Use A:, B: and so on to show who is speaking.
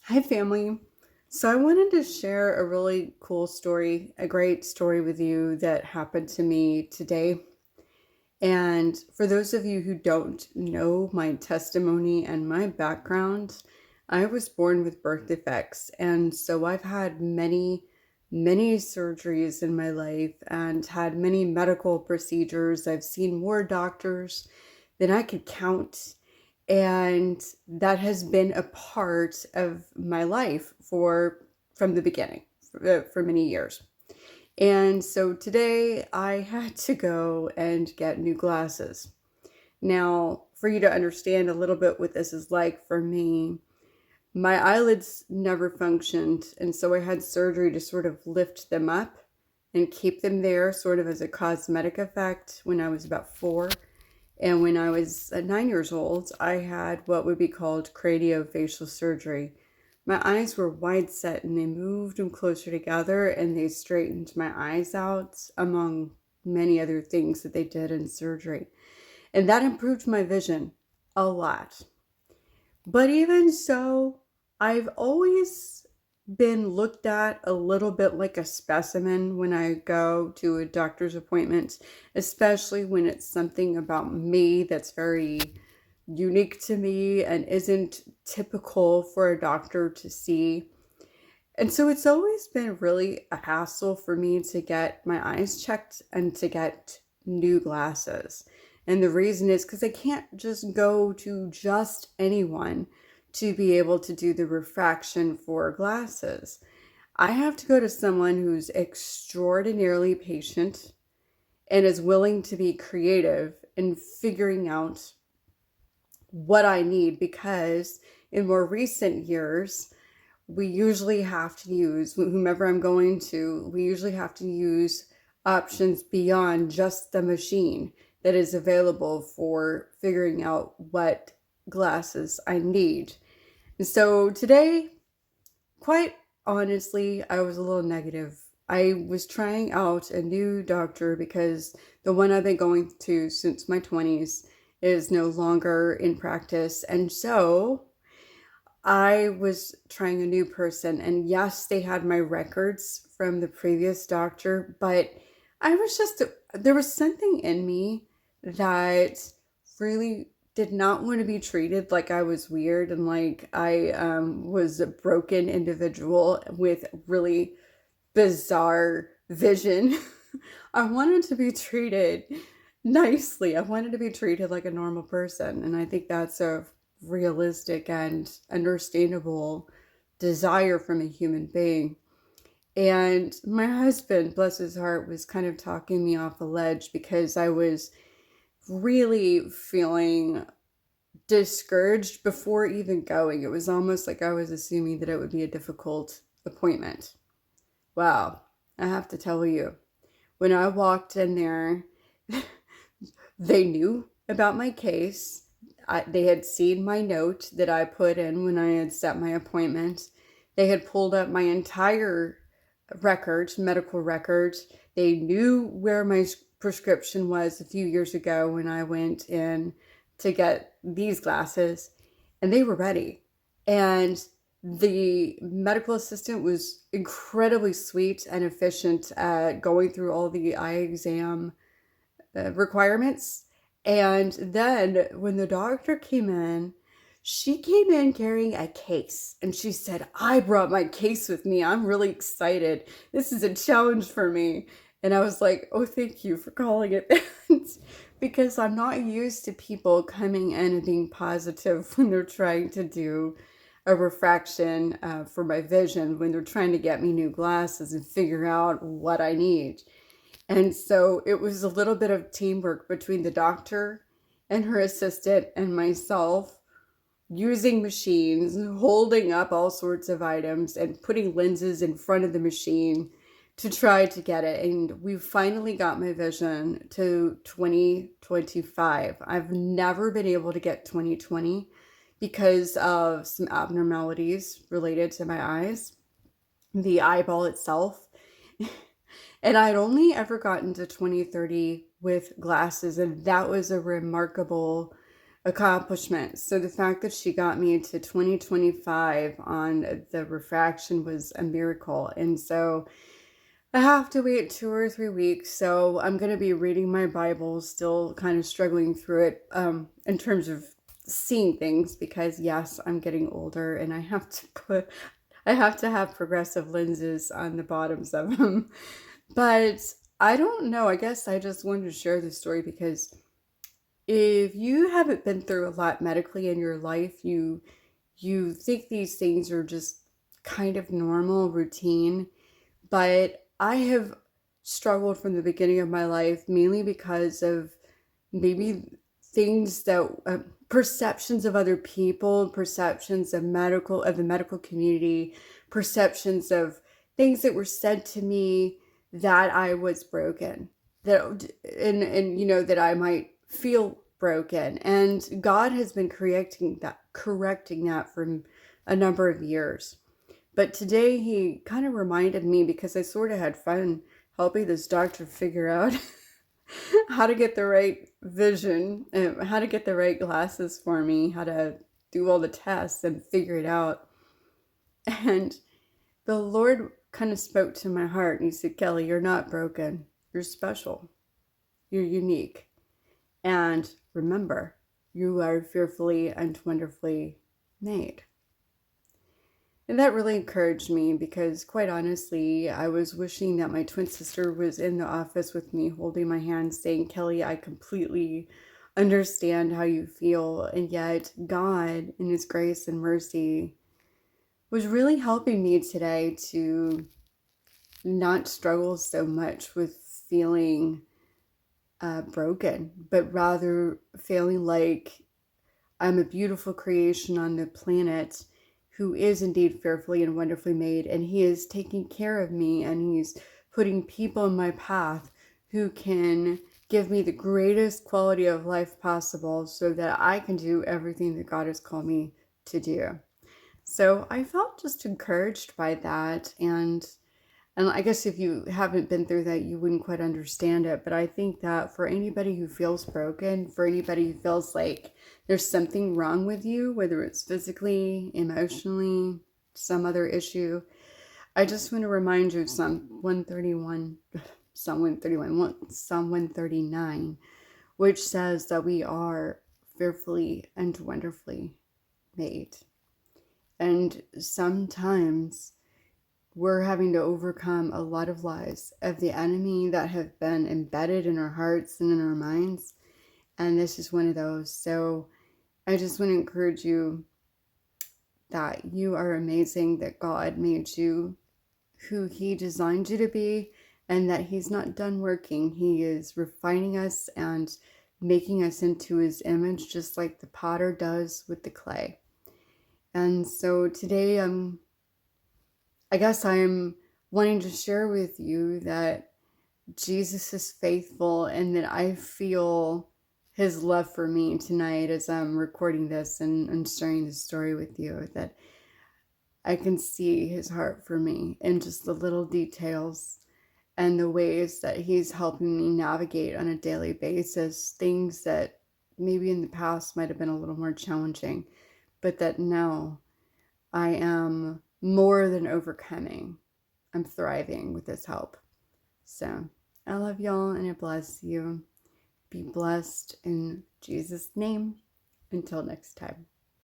A: Hi, family. So, I wanted to share a really cool story, a great story with you that happened to me today. And for those of you who don't know my testimony and my background, I was born with birth defects. And so, I've had many surgeries in my life and had many medical procedures. I've seen more doctors than I could count. And that has been a part of my life from the beginning for many years. And so today I had to go and get new glasses. Now, for you to understand a little bit what this is like for me, my eyelids never functioned. And so I had surgery to sort of lift them up and keep them there, sort of as a cosmetic effect when I was about 4. And when I was 9 years old, I had what would be called craniofacial surgery. My eyes were wide set and they moved them closer together and they straightened my eyes out, among many other things that they did in surgery. And that improved my vision a lot. But even so, I've always been looked at a little bit like a specimen when I go to a doctor's appointment, especially when it's something about me that's very unique to me and isn't typical for a doctor to see. And so it's always been really a hassle for me to get my eyes checked and to get new glasses. And the reason is because I can't just go to just anyone to be able to do the refraction for glasses. I have to go to someone who's extraordinarily patient and is willing to be creative in figuring out what I need because in more recent years, we usually have to use, whomever I'm going to, we usually have to use options beyond just the machine that is available for figuring out what glasses I need. And so today, quite honestly, I was a little negative. I was trying out a new doctor because the one I've been going to since my 20s is no longer in practice. And so I was trying a new person, and yes, they had my records from the previous doctor, but there was something in me that really did not want to be treated like I was weird and like I was a broken individual with really bizarre vision. I wanted to be treated nicely. I wanted to be treated like a normal person. And I think that's a realistic and understandable desire from a human being. And my husband, bless his heart, was kind of talking me off the ledge because I was really feeling discouraged before even going. It was almost like I was assuming that it would be a difficult appointment. Wow, I have to tell you, when I walked in there, they knew about my case. They had seen my note that I put in when I had set my appointment. They had pulled up my entire records, medical records. They knew where my prescription was a few years ago when I went in to get these glasses, and they were ready. And the medical assistant was incredibly sweet and efficient at going through all the eye exam requirements. And then when the doctor came in, she came in carrying a case and she said, I brought my case with me. I'm really excited. This is a challenge for me. And I was like, oh, thank you for calling it that. Because I'm not used to people coming in and being positive when they're trying to do a refraction for my vision, when they're trying to get me new glasses and figure out what I need. And so it was a little bit of teamwork between the doctor and her assistant and myself, using machines, holding up all sorts of items, and putting lenses in front of the machine to try to get it. And we finally got my vision to 2025. I've never been able to get 2020 because of some abnormalities related to my eyes, the eyeball itself. And I'd only ever gotten to 2030 with glasses, and that was a remarkable accomplishments. So the fact that she got me to 2025 on the refraction was a miracle. And so I have to wait 2 or 3 weeks. So I'm going to be reading my Bible, still kind of struggling through it in terms of seeing things, because yes, I'm getting older and I have to have progressive lenses on the bottoms of them. But I don't know. I guess I just wanted to share this story because if you haven't been through a lot medically in your life, you think these things are just kind of normal routine. But I have struggled from the beginning of my life, mainly because of maybe things that perceptions of other people, perceptions of the medical community, perceptions of things that were said to me that I was broken, that and that I might feel broken. And God has been correcting that for a number of years. But today he kind of reminded me, because I sort of had fun helping this doctor figure out how to get the right vision, how to get the right glasses for me, how to do all the tests and figure it out. And the Lord kind of spoke to my heart and he said, Kelly, you're not broken. You're special. You're unique. And remember, you are fearfully and wonderfully made. And that really encouraged me, because quite honestly, I was wishing that my twin sister was in the office with me, holding my hand, saying, Kelly, I completely understand how you feel. And yet God, in his grace and mercy, was really helping me today to not struggle so much with feeling broken, but rather feeling like I'm a beautiful creation on the planet who is indeed fearfully and wonderfully made, and he is taking care of me, and he's putting people in my path who can give me the greatest quality of life possible so that I can do everything that God has called me to do. So I felt just encouraged by that, and I guess if you haven't been through that, you wouldn't quite understand it. But I think that for anybody who feels broken, for anybody who feels like there's something wrong with you, whether it's physically, emotionally, some other issue, I just want to remind you of Psalm 131, Psalm 139, which says that we are fearfully and wonderfully made. And sometimes we're having to overcome a lot of lies of the enemy that have been embedded in our hearts and in our minds. And this is one of those. So I just want to encourage you that you are amazing, that God made you who he designed you to be, and that he's not done working. He is refining us and making us into his image, just like the potter does with the clay. And so today, I guess I'm wanting to share with you that Jesus is faithful, and that I feel his love for me tonight as I'm recording this and sharing this story with you, that I can see his heart for me in just the little details and the ways that he's helping me navigate on a daily basis, things that maybe in the past might have been a little more challenging, but that now I am more than overcoming. I'm thriving with his help. So I love y'all and I bless you. Be blessed in Jesus' name. Until next time.